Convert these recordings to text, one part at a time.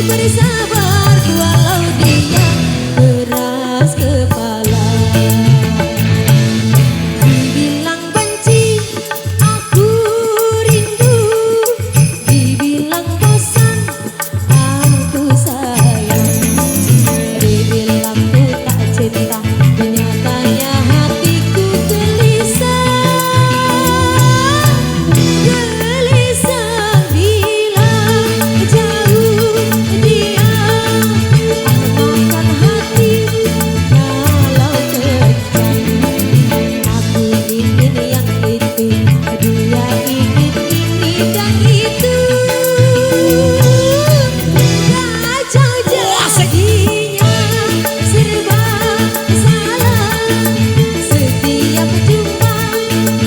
bersabar walau dia keras kepala. Dibilang benci aku rindu, dibilang bosan aku sayang, dibilang ku tak cinta, nyatanya hatiku gelisah. Gelisah bila jauh dia, makan hati kalau terjadi. Aku ingin yang itu, dia ingin ini dan itu. Kacau jadinya, serba salah. Setiap jumpa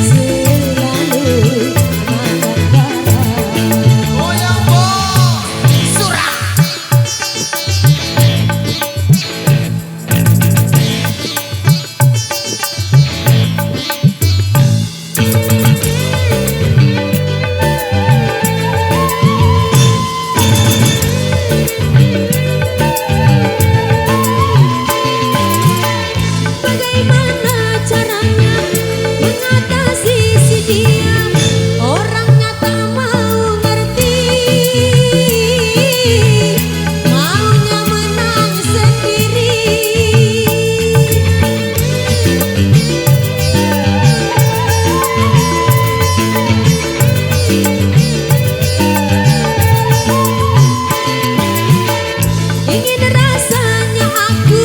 selalu makan darah. Goyang bos, surah. Bagaimana caranya mengatasi si dia? Orangnya tak mau ngerti, maunya menang sendiri. Ingin rasanya aku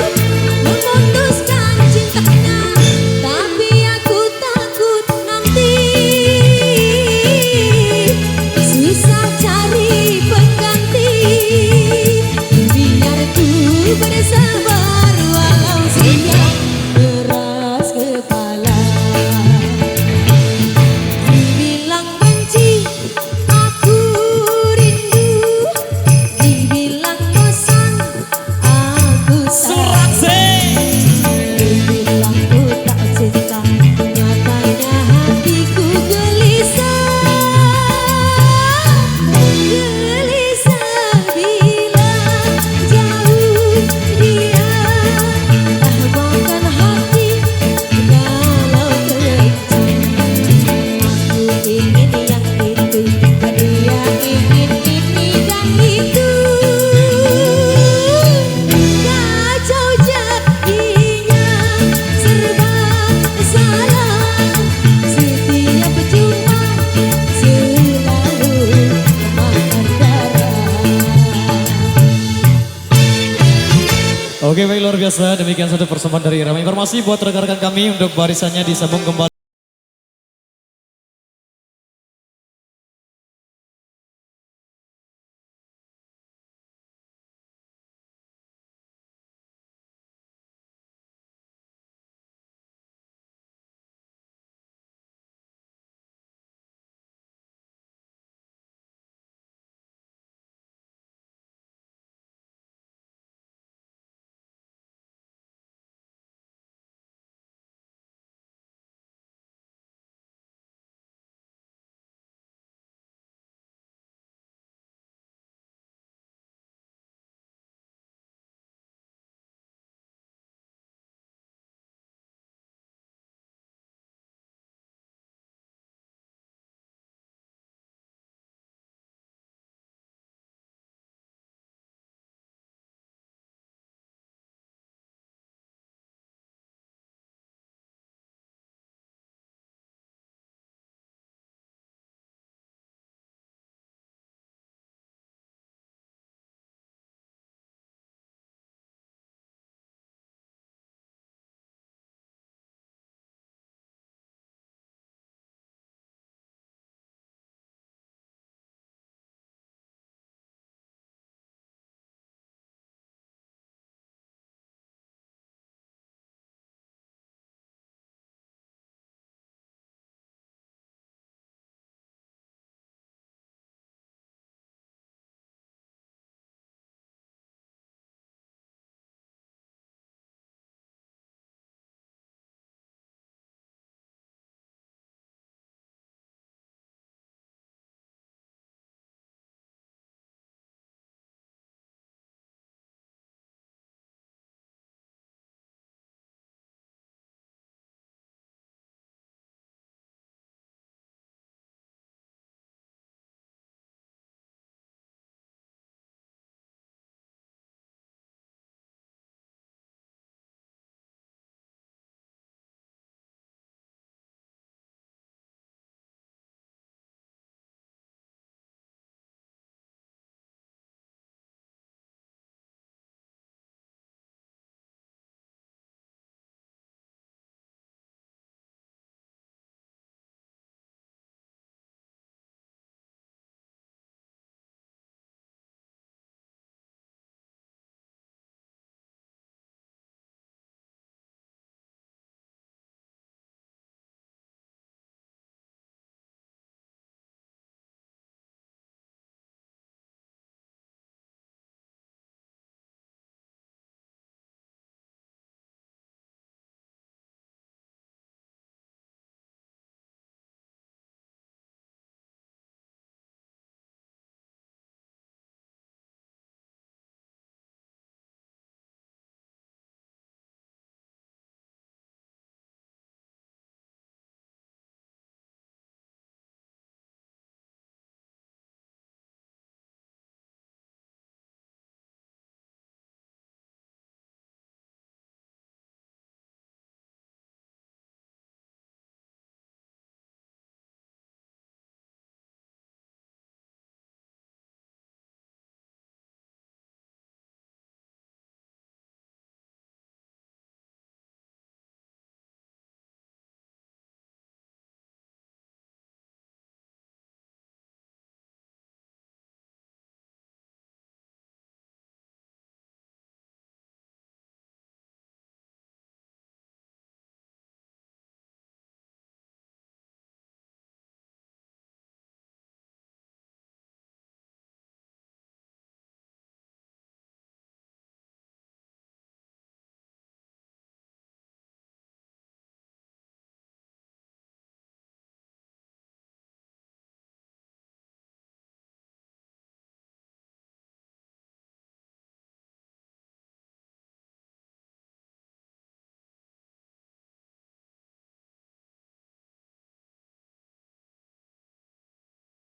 memutuskan cintanya, tapi aku takut nanti susah cari pengganti. Biar ku bersabar walau dia keras kepala. Dibilang benci aku rindu, dibilang bosan aku Surat sayang, dibilang ku tak cinta, nyatanya hatiku gelisah. Gelisah bila jauh dia, makan hati kalau terjadi. Aku ingin yang itu, dia ingin ini dan itu. Kacau jadinya, serba salah. Setiap jumpa selalu makan darah. Oke, baik, luar biasa. Demikian satu persembahan dari Irama. Informasi buat rekan-rekan kami untuk barisannya disambung kembali.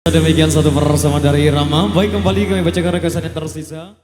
Demikian satu persembahan dari Irama. Baik, kembali kami bacakan rekesan yang tersisa.